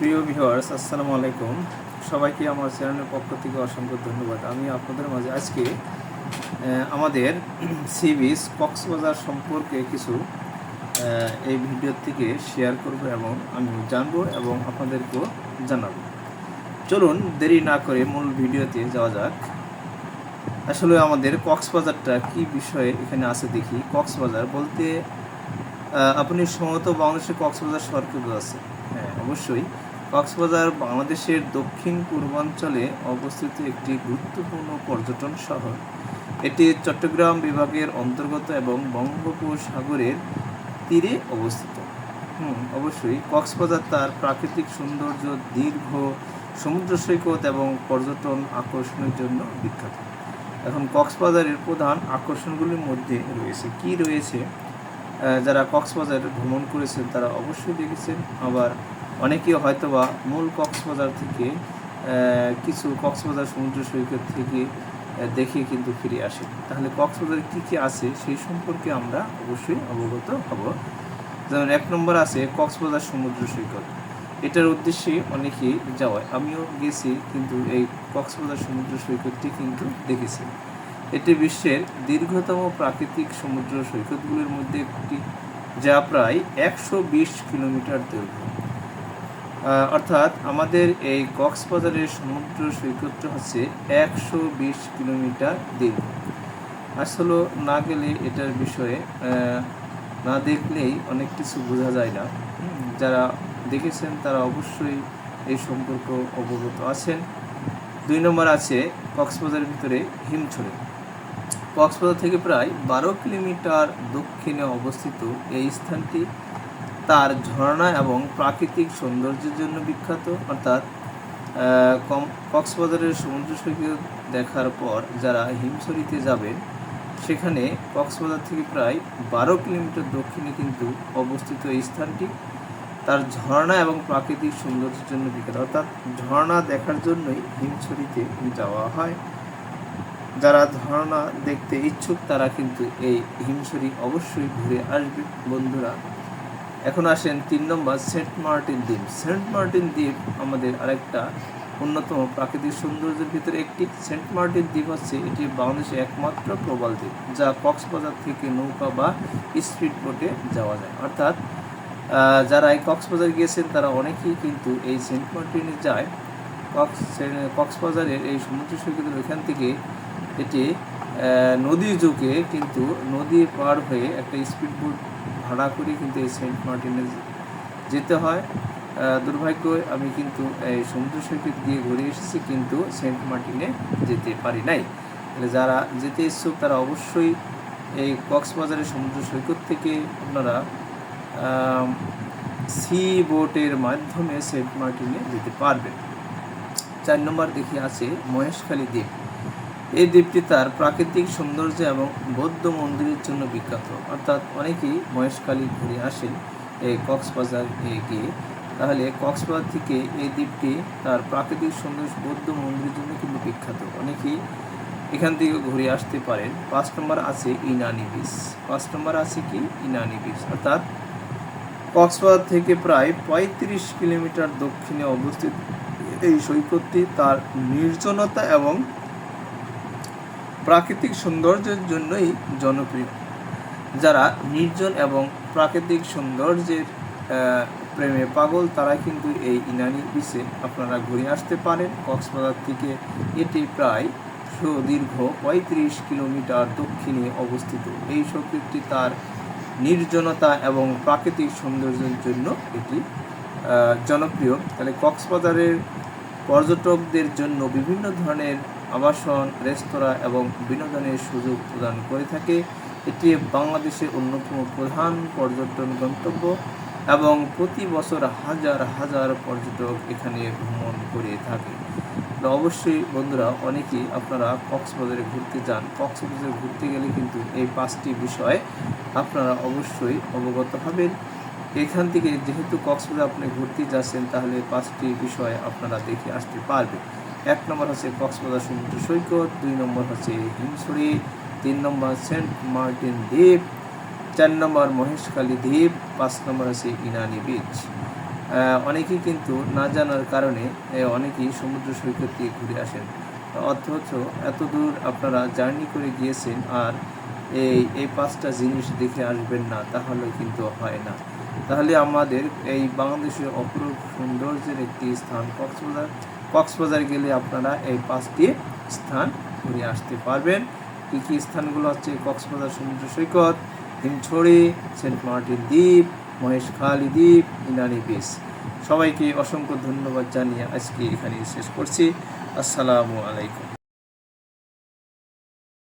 প্রিয় ভিউয়ার্স, আসসালামু আলাইকুম। সবাইকে আমার চ্যানেলের পক্ষ থেকে অসংখ্য ধন্যবাদ। আমি আপনাদের মাঝে আজকে আমাদের সি বিচ কক্সবাজার সম্পর্কে কিছু এই ভিডিও থেকে শেয়ার করব এবং আমি জানবো এবং আপনাদেরকেও জানাবো। চলুন দেরি না করে মূল ভিডিওতে যাওয়া যাক। আসলে আমাদের কক্সবাজারটা কি বিষয়ে এখানে আছে দেখি। কক্সবাজার বলতে আপনি সম্ভবত বাংলাদেশের কক্সবাজার শহরকে বোঝাচ্ছেন। হ্যাঁ, অবশ্যই। কক্সবাজার বাংলাদেশের দক্ষিণ পূর্বাঞ্চলে অবস্থিত একটি গুরুত্বপূর্ণ পর্যটন শহর। এটি চট্টগ্রাম বিভাগের অন্তর্গত এবং বঙ্গোপসাগরের তীরে অবস্থিত। অবশ্যই কক্সবাজার তার প্রাকৃতিক সৌন্দর্য, দীর্ঘ সমুদ্র সৈকত এবং পর্যটন আকর্ষণের জন্য বিখ্যাত। এখন কক্সবাজারের প্রধান আকর্ষণগুলির মধ্যে রয়েছে যারা কক্সবাজার ভ্রমণ করেছেন তারা অবশ্যই দেখেছেন, আবার অনেকেই হয়তোবা মূল কক্সবাজার থেকে কিছু কক্সবাজার সমুদ্র সৈকত থেকে দেখে কিন্তু ফিরে আসে। তাহলে কক্সবাজারে কী কী আছে সেই সম্পর্কে আমরা অবশ্যই অবগত হব। যেমন 1 নম্বর আছে কক্সবাজার সমুদ্র সৈকত। এটার উদ্দেশ্যে অনেকেই যাওয়ায়, আমিও গেছি, কিন্তু এই কক্সবাজার সমুদ্র সৈকতটি কিন্তু দেখেছি। এটি বিশ্বের দীর্ঘতম প্রাকৃতিক সমুদ্র সৈকতগুলির মধ্যে একটি, যা প্রায় 120 কিলোমিটার দৈর্ঘ্য। অর্থাৎ আমাদের এই কক্সবাজারের সমুদ্র সৈকতটা হচ্ছে 120 কিলোমিটার দীর্ঘ। আসলে না গেলে এটার বিষয়ে না দেখলেই অনেক কিছু বোঝা যায় না। যারা দেখেছেন তারা অবশ্যই এই সম্পর্ক অবগত আছেন। 2 নম্বর আছে কক্সবাজারের ভিতরে হিমছড়ি। কক্সবাজার থেকে প্রায় 12 কিলোমিটার দক্ষিণে অবস্থিত এই স্থানটি তার ঝর্ণা এবং প্রাকৃতিক সৌন্দর্যের জন্য বিখ্যাত। অর্থাৎ কক্সবাজারের সমুদ্র সৈকত দেখার পর যারা হিমছড়িতে যাবেন, সেখানে কক্সবাজার থেকে প্রায় 12 কিলোমিটার দক্ষিণে কিন্তু অবস্থিত এই স্থানটি তার ঝর্ণা এবং প্রাকৃতিক সৌন্দর্যের জন্য বিখ্যাত। অর্থাৎ ঝর্ণা দেখার জন্যই হিমছড়িতে যাওয়া হয়। যারা ঝর্ণা দেখতে ইচ্ছুক তারা কিন্তু এই হিমছড়ি অবশ্যই ঘুরে আসবে বন্ধুরা। এখন আসেন 3 নম্বর সেন্ট মার্টিন দ্বীপ। সেন্ট মার্টিন দ্বীপ আমাদের আরেকটা অন্যতম প্রাকৃতিক সৌন্দর্যের ভিতরে একটি। সেন্ট মার্টিন দ্বীপ হচ্ছে এটি বাংলাদেশের একমাত্র প্রবাল দ্বীপ, যা কক্সবাজার থেকে নৌকা বা স্পিড বোটে যাওয়া যায়। অর্থাৎ যারা এই কক্সবাজার গিয়েছেন তারা অনেকেই কিন্তু এই সেন্ট মার্টিনে যায়। কক্সবাজারের এই সমুদ্র সৈকতের ওইখান থেকে এটি নদীর যুগে কিন্তু নদী পার হয়ে একটা স্পিড বোট ভাড়া করে কিন্তু এই সেন্ট মার্টিনে যেতে হয়। দুর্ভাগ্য আমি কিন্তু এই সমুদ্র সৈকত দিয়ে ঘুরে এসেছি, কিন্তু সেন্ট মার্টিনে যেতে পারি নাই। তাহলে যারা যেতে ইচ্ছুক তারা অবশ্যই এই কক্সবাজারের সমুদ্র সৈকত থেকে আপনারা সি বোটের মাধ্যমে সেন্ট মার্টিনে যেতে পারবেন। 4 নম্বর দেখি আছে মহেশখালী দ্বীপ। এই দ্বীপটি তার প্রাকৃতিক সৌন্দর্য এবং বৌদ্ধ মন্দিরের জন্য বিখ্যাত। অর্থাৎ অনেকেই মহেশখালী ঘুরে আসেন এই কক্সবাজার গিয়ে। তাহলে কক্সবাজার থেকে এই দ্বীপটি তার প্রাকৃতিক সৌন্দর্য, বৌদ্ধ মন্দিরের জন্য কিন্তু বিখ্যাত। অনেকেই এখান থেকে ঘুরে আসতে পারেন। 5 নম্বর আছে ইনানি বিচ। 5 নম্বর আছে কি ইনানি বিচ। অর্থাৎ কক্সবাজার থেকে প্রায় 35 কিলোমিটার দক্ষিণে অবস্থিত এই সৈকতটি তার নির্জনতা এবং প্রাকৃতিক সৌন্দর্যের জন্যই জনপ্রিয়। যারা নির্জন এবং প্রাকৃতিক সৌন্দর্যের প্রেমে পাগল তারা কিন্তু এই ইনানি বিচে আপনারা ঘুরে আসতে পারেন। কক্সবাজার থেকে এটি প্রায় সুদীর্ঘ 35 কিলোমিটার দক্ষিণে অবস্থিত। এই সৈকতটি তার নির্জনতা এবং প্রাকৃতিক সৌন্দর্যের জন্য এটি জনপ্রিয়। তাহলে কক্সবাজারের পর্যটকদের জন্য বিভিন্ন ধরনের আবাসন, রেস্তোরাঁ এবং বিনোদনের সুযোগ প্রদান করে থাকে। এটি বাংলাদেশের অন্যতম প্রধান পর্যটন গন্তব্য এবং প্রতি বছর হাজার হাজার পর্যটক এখানে ভ্রমণ করে থাকে। অবশ্যই বন্ধুরা, অনেকেই আপনারা কক্সবাজারে ঘুরতে যান। কক্সবাজারে ঘুরতে গেলে কিন্তু এই 5টি বিষয় আপনারা অবশ্যই অবগত হবেন। এখান থেকে যেহেতু কক্সবাজার আপনি ঘুরতে যাচ্ছেন, তাহলে 5টি বিষয় আপনারা দেখে আসতে পারবেন। 1 নম্বর হচ্ছে কক্সবাজার সমুদ্র সৈকত, 2 নম্বর হচ্ছে হিমছড়ি, 3 নম্বর সেন্ট মার্টিন দ্বীপ, 4 নম্বর মহেশখালী দ্বীপ, 5 নম্বর আছে ইনানি বিচ। অনেকেই কিন্তু না জানার কারণে অনেকেই সমুদ্র সৈকত দিয়ে ঘুরে আসেন, অথচ এত দূর আপনারা জার্নি করে গিয়েছেন আর এই 5টা জিনিস দেখে আসবেন না, তাহলে কিন্তু হয় না। তাহলে আমাদের এই বাংলাদেশের অপরূপ সৌন্দর্যের একটি স্থান কক্সবাজার গেলে আপনারা এই 5টি স্থান ঘুরে আসতে পারবেন। কী কী স্থানগুলো হচ্ছে কক্সবাজার সমুদ্র সৈকত, হিমছড়ি, সেন্ট মার্টিন দ্বীপ, মহেশখালী দ্বীপ, ইনানি বিচ। সবাইকে অসংখ্য ধন্যবাদ জানিয়ে আজকে এখানেই শেষ করছি। আসসালামু আলাইকুম।